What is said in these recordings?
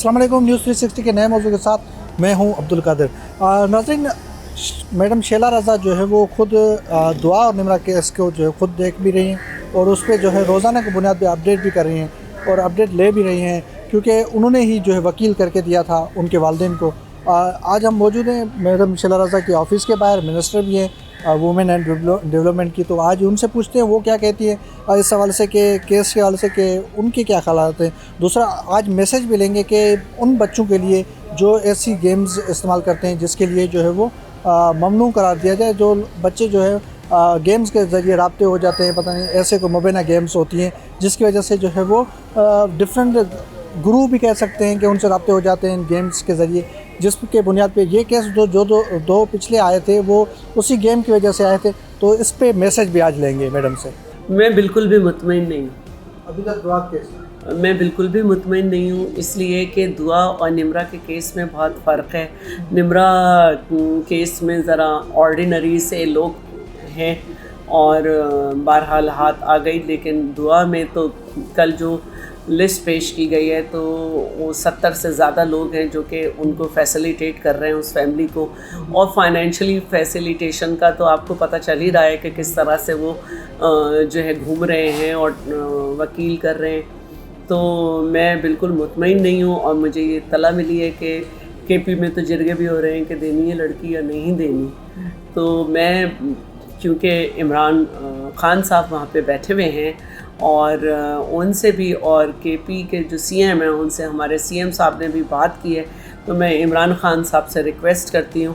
अस्सलाम वालेकुम। न्यूज़ 360 के नए मौजू के साथ मैं हूं अब्दुल कादिर। नाज़रीन, मैडम शैला रज़ा जो है वो खुद दुआ और निमरा केस को जो है खुद देख भी रही हैं और उस पर जो है रोज़ाना की बुनियाद पे अपडेट भी कर रही हैं और अपडेट ले भी रही हैं, क्योंकि उन्होंने ही जो है वकील करके दिया था उनके वालिदैन को। आज हम मौजूद हैं मैडम शैला रज़ा के ऑफ़िस के बाहर। मिनिस्टर भी हैं वुमेन एंड डेवलपमेंट की, तो आज उनसे पूछते हैं वो क्या कहती है इस हवाले से कि केस के हवाले से कि उनके क्या ख़यालात हैं। दूसरा, आज मैसेज भी लेंगे कि उन बच्चों के लिए जो ऐसी गेम्स इस्तेमाल करते हैं जिसके लिए जो है वो ममनू करार दिया जाए। जो बच्चे जो है गेम्स के ज़रिए राब्ते हो जाते हैं, पता नहीं ऐसे कोई मुबैना गेम्स होती हैं जिसकी वजह से जो है वो डिफरेंट गुरु भी कह सकते हैं कि उनसे राब्ते हो जाते हैं गेम्स के ज़रिए, जिसके बुनियाद पे ये केस दो पिछले आए थे वो उसी गेम की वजह से आए थे। तो इस पे मैसेज भी आज लेंगे मैडम से। मैं बिल्कुल भी मुतमईन नहीं हूँ। अभी तक दुआ केस मैं बिल्कुल भी मुतमईन नहीं हूँ, इसलिए कि दुआ और निमरा के केस में बहुत फ़र्क है। निमरा केस में ज़रा ऑर्डिनरी से लोग हैं और बहरहाल हाथ आ गई, लेकिन दुआ में तो कल जो लिस्ट पेश की गई है तो वो 70 से ज़्यादा लोग हैं जो कि उनको फैसिलिटेट कर रहे हैं उस फैमिली को। और फाइनेंशियली फैसिलिटेशन का तो आपको पता चल ही रहा है कि किस तरह से वो जो है घूम रहे हैं और वकील कर रहे हैं। तो मैं बिल्कुल मुतमईन नहीं हूँ और मुझे ये इत्तला मिली है कि केपी में तो जिरगे भी हो रहे हैं कि देनी है लड़की या नहीं देनी। तो मैं, क्योंकि इमरान खान साहब वहाँ पे बैठे हुए हैं और उनसे भी और केपी के जो सीएम हैं उनसे हमारे सीएम साहब ने भी बात की है, तो मैं इमरान खान साहब से रिक्वेस्ट करती हूँ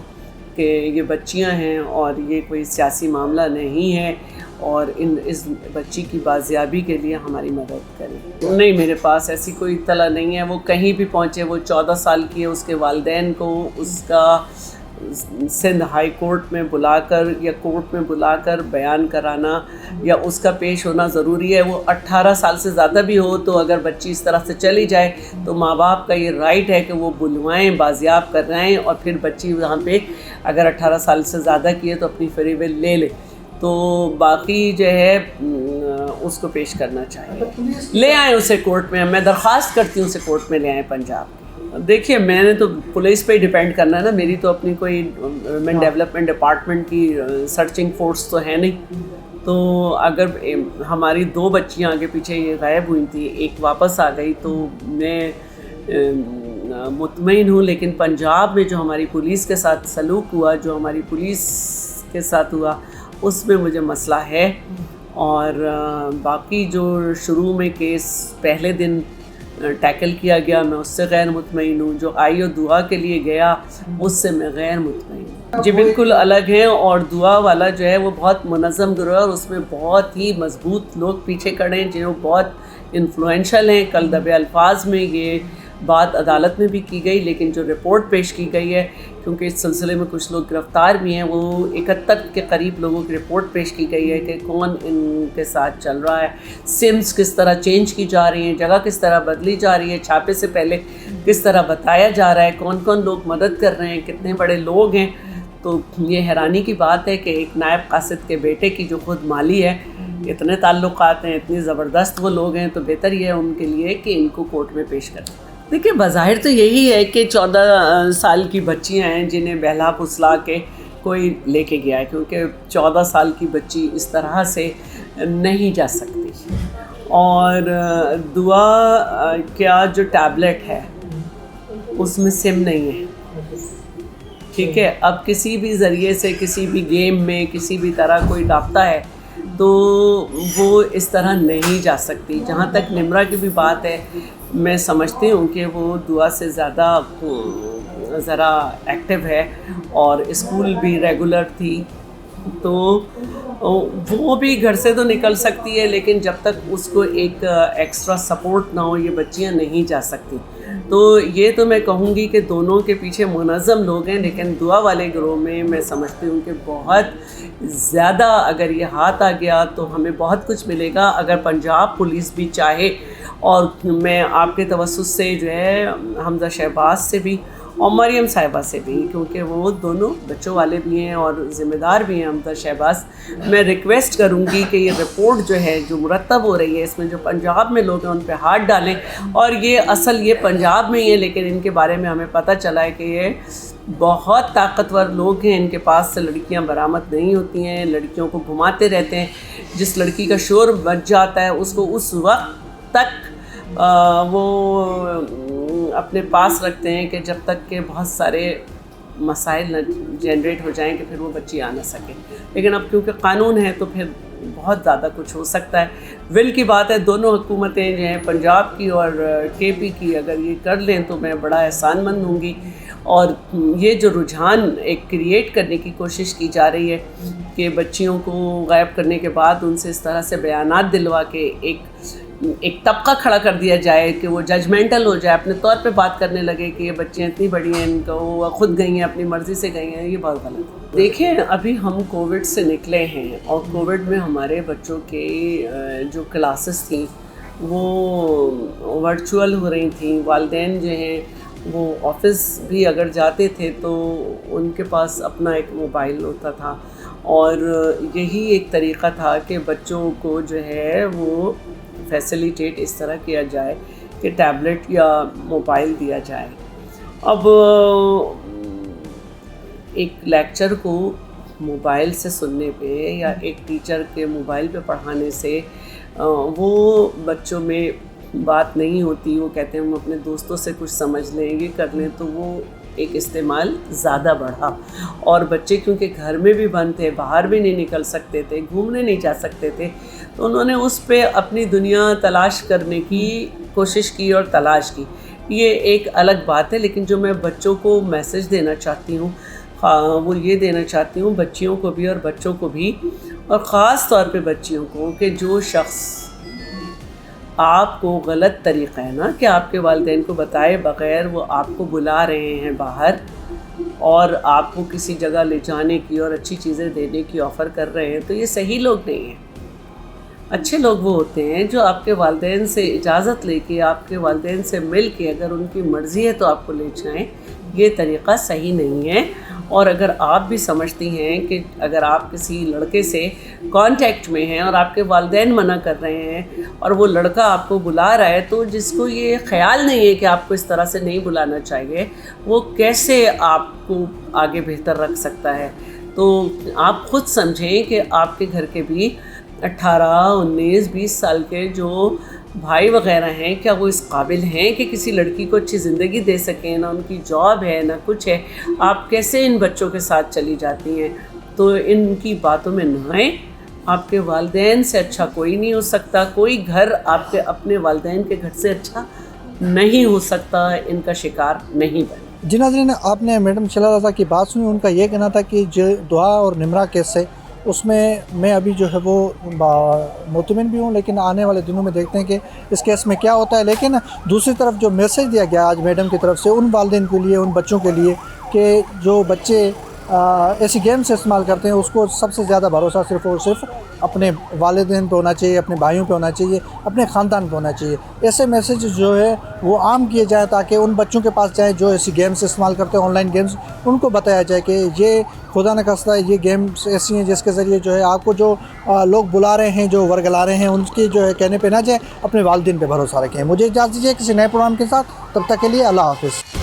कि ये बच्चियाँ हैं और ये कोई सियासी मामला नहीं है और इस बच्ची की बाजियाबी के लिए हमारी मदद करें। नहीं, मेरे पास ऐसी कोई इत्तला नहीं है। वो कहीं भी पहुँचे, वो 14 साल की है, उसके वालिदैन को उसका सिंध हाई कोर्ट में बुलाकर या कोर्ट में बुलाकर बयान कराना या उसका पेश होना ज़रूरी है। वो 18 साल से ज़्यादा भी हो तो अगर बच्ची इस तरह से चली जाए तो माँ बाप का ये राइट है कि वो बुलवाएं, बाजियाब कराएं और फिर बच्ची वहाँ पे अगर 18 साल से ज़्यादा की है तो अपनी फ्री विल ले ले। तो बाकी जो है उसको पेश करना चाहिए, ले आएँ उसे कोर्ट में। मैं दरख्वास्त करती हूँ उसे कोर्ट में ले आएँ पंजाब। देखिए, मैंने तो पुलिस पे ही डिपेंड करना है ना, मेरी तो अपनी कोई वुमेन डेवलपमेंट डिपार्टमेंट की सर्चिंग फोर्स तो है नहीं। तो अगर हमारी 2 बच्चियां आगे पीछे ये गायब हुई थी, एक वापस आ गई, तो मैं मुतमईन हूँ। लेकिन पंजाब में जो हमारी पुलिस के साथ सलूक हुआ, जो हमारी पुलिस के साथ हुआ, उसमें मुझे मसला है। और बाकी जो शुरू में केस पहले दिन टैकल किया गया, मैं उससे गैर मुतमईन हूँ। जो आई और दुआ के लिए गया उससे मैं गैर मुतमईन हूँ। जी बिल्कुल अलग हैं। और दुआ वाला जो है वो बहुत मुनज़्ज़म गिरोह है और उसमें बहुत ही मजबूत लोग पीछे खड़े हैं जो बहुत इन्फ्लुएंशल हैं। कल दबे अल्फाज में ये बात अदालत में भी की गई, लेकिन जो रिपोर्ट पेश की गई है, क्योंकि इस सिलसिले में कुछ लोग गिरफ़्तार भी हैं, वो 71 के करीब लोगों की रिपोर्ट पेश की गई है कि कौन इनके साथ चल रहा है, सिम्स किस तरह चेंज की जा रही हैं, जगह किस तरह बदली जा रही है, छापे से पहले किस तरह बताया जा रहा है, कौन कौन लोग मदद कर रहे हैं, कितने बड़े लोग हैं। तो ये हैरानी की बात है कि एक नायब कासिद के बेटे की जो खुद माली है, इतने ताल्लुकात हैं, इतनी ज़बरदस्त वो लोग हैं, तो बेहतर ये है उनके लिए कि इनको कोर्ट में पेश करें। देखिए, बज़ाहिर तो यही है कि 14 साल की बच्चियां हैं जिन्हें बहला फुसला के कोई लेके गया है, क्योंकि 14 साल की बच्ची इस तरह से नहीं जा सकती। और दुआ क्या जो टैबलेट है उसमें सिम नहीं है, ठीक है। अब किसी भी ज़रिए से किसी भी गेम में किसी भी तरह कोई राब्ता है तो वो इस तरह नहीं जा सकती। जहाँ तक निमरा की भी बात है, मैं समझती हूँ कि वो दुआ से ज़्यादा ज़रा एक्टिव है और स्कूल भी रेगुलर थी, तो वो भी घर से तो निकल सकती है, लेकिन जब तक उसको एक एक्स्ट्रा सपोर्ट ना हो ये बच्चियाँ नहीं जा सकती। तो ये तो मैं कहूँगी कि दोनों के पीछे मुनज़्ज़म लोग हैं, लेकिन दुआ वाले गिरोह में मैं समझती हूँ कि बहुत ज़्यादा अगर ये हाथ आ गया तो हमें बहुत कुछ मिलेगा अगर पंजाब पुलिस भी चाहे। और मैं आपके तवस्सुस से जो है हमज़ा शहबाज से भी اور مریم صاحبہ سے بھی، کیونکہ وہ دونوں بچوں والے بھی ہیں اور ذمہ دار بھی ہیں امطر شہباز. میں ریکویسٹ کروں گی کہ یہ رپورٹ جو ہے جو مرتب ہو رہی ہے اس میں جو پنجاب میں لوگ ہیں ان پہ ہاتھ ڈالیں. اور یہ پنجاب میں ہی ہے، لیکن ان کے بارے میں ہمیں پتہ چلا ہے کہ یہ بہت طاقتور لوگ ہیں. ان کے پاس سے لڑکیاں برآمد نہیں ہوتی ہیں، لڑکیوں کو گھماتے رہتے ہیں. جس لڑکی کا شور بچ جاتا ہے اس کو اس وقت تک وہ اپنے پاس رکھتے ہیں کہ جب تک کہ بہت سارے مسائل نہ جنریٹ ہو جائیں کہ پھر وہ بچی آ نہ سکے. لیکن اب کیونکہ قانون ہے تو پھر بہت زیادہ کچھ ہو سکتا ہے. ول کی بات ہے، دونوں حکومتیں جو ہیں پنجاب کی اور کے پی کی اگر یہ کر لیں تو میں بڑا احسان مند ہوں گی. اور یہ جو رجحان ایک کریٹ کرنے کی کوشش کی جا رہی ہے کہ بچیوں کو غائب کرنے کے بعد ان سے اس طرح سے بیانات دلوا کے ایک طبقہ کھڑا کر دیا جائے کہ وہ ججمنٹل ہو جائے، اپنے طور پہ بات کرنے لگے کہ یہ بچیاں اتنی بڑی ہیں، ان کو وہ خود گئی ہیں، اپنی مرضی سے گئی ہیں، یہ بہت غلط ہے. دیکھیں ابھی ہم کووڈ سے نکلے ہیں اور کووڈ میں ہمارے بچوں کے جو کلاسز تھیں وہ ورچوئل ہو رہی تھیں. والدین جو ہیں وہ آفس بھی اگر جاتے تھے تو ان کے پاس اپنا ایک موبائل ہوتا تھا اور یہی ایک طریقہ تھا کہ بچوں کو جو ہے وہ فیسیلیٹیٹ اس طرح کیا جائے کہ ٹیبلٹ یا موبائل دیا جائے. اب ایک لیکچر کو موبائل سے سننے پہ یا ایک ٹیچر کے موبائل پہ پڑھانے سے وہ بچوں میں بات نہیں ہوتی. وہ کہتے ہیں ہم اپنے دوستوں سے کچھ سمجھ لیں، یہ کر لیں، تو وہ ایک استعمال زیادہ بڑھا. اور بچے کیونکہ گھر میں بھی بند تھے، باہر بھی نہیں نکل سکتے تھے، گھومنے نہیں جا سکتے تھے، تو انہوں نے اس پہ اپنی دنیا تلاش کرنے کی کوشش کی اور تلاش کی. یہ ایک الگ بات ہے. لیکن جو میں بچوں کو میسج دینا چاہتی ہوں وہ یہ دینا چاہتی ہوں بچیوں کو بھی اور بچوں کو بھی، اور خاص طور پہ بچیوں کو، کہ جو شخص آپ کو غلط طریقہ ہے نا کہ آپ کے والدین کو بتائے بغیر وہ آپ کو بلا رہے ہیں باہر اور آپ کو کسی جگہ لے جانے کی اور اچھی چیزیں دینے کی آفر کر رہے ہیں، تو یہ صحیح لوگ نہیں ہیں. اچھے لوگ وہ ہوتے ہیں جو آپ کے والدین سے اجازت لے کے، آپ کے والدین سے مل کے، اگر ان کی مرضی ہے تو آپ کو لے جائیں. یہ طریقہ صحیح نہیں ہے. اور اگر آپ بھی سمجھتی ہیں کہ اگر آپ کسی لڑکے سے کانٹیکٹ میں ہیں اور آپ کے والدین منع کر رہے ہیں اور وہ لڑکا آپ کو بلا رہا ہے، تو جس کو یہ خیال نہیں ہے کہ آپ کو اس طرح سے نہیں بلانا چاہیے، وہ کیسے آپ کو آگے بہتر رکھ سکتا ہے؟ تو آپ خود سمجھیں کہ آپ کے گھر کے بھی 18, 19, 20 سال کے جو بھائی وغیرہ ہیں، کیا وہ اس قابل ہیں کہ کسی لڑکی کو اچھی زندگی دے سکیں؟ نہ ان کی جاب ہے، نہ کچھ ہے. آپ کیسے ان بچوں کے ساتھ چلی جاتی ہیں؟ تو ان کی باتوں میں نہ آئیں. آپ کے والدین سے اچھا کوئی نہیں ہو سکتا. کوئی گھر آپ کے اپنے والدین کے گھر سے اچھا نہیں ہو سکتا. ان کا شکار نہیں بنے. جی ناظرین، آپ نے میڈم شیلا رضا کی بات سنی. ان کا یہ کہنا تھا کہ جو دعا اور نمرہ کیس سے اس میں ابھی جو ہے وہ مطمئن بھی ہوں، لیکن آنے والے دنوں میں دیکھتے ہیں کہ اس کیس میں کیا ہوتا ہے. لیکن دوسری طرف جو میسج دیا گیا آج میڈم کی طرف سے ان والدین کے لیے، ان بچوں کے لیے کہ جو بچے ایسی گیم سے استعمال کرتے ہیں، اس کو سب سے زیادہ بھروسہ صرف اور صرف اپنے والدین پہ ہونا چاہیے، اپنے بھائیوں پہ ہونا چاہیے، اپنے خاندان پہ ہونا چاہیے. ایسے میسج جو ہے وہ عام کیے جائیں تاکہ ان بچوں کے پاس جائیں جو ایسی گیمز استعمال کرتے ہیں، آن لائن گیمز، ان کو بتایا جائے کہ یہ خدا نہ خواستہ یہ گیمز ایسی ہیں جس کے ذریعے جو ہے آپ کو جو لوگ بلا رہے ہیں، جو ورگلا رہے ہیں، ان کی جو ہے کہنے پہ نہ جائیں، اپنے والدین پہ بھروسہ رکھیں. مجھے اجازت دیجیے کسی نئے پروگرام کے ساتھ. تب تک کے لیے اللہ حافظ.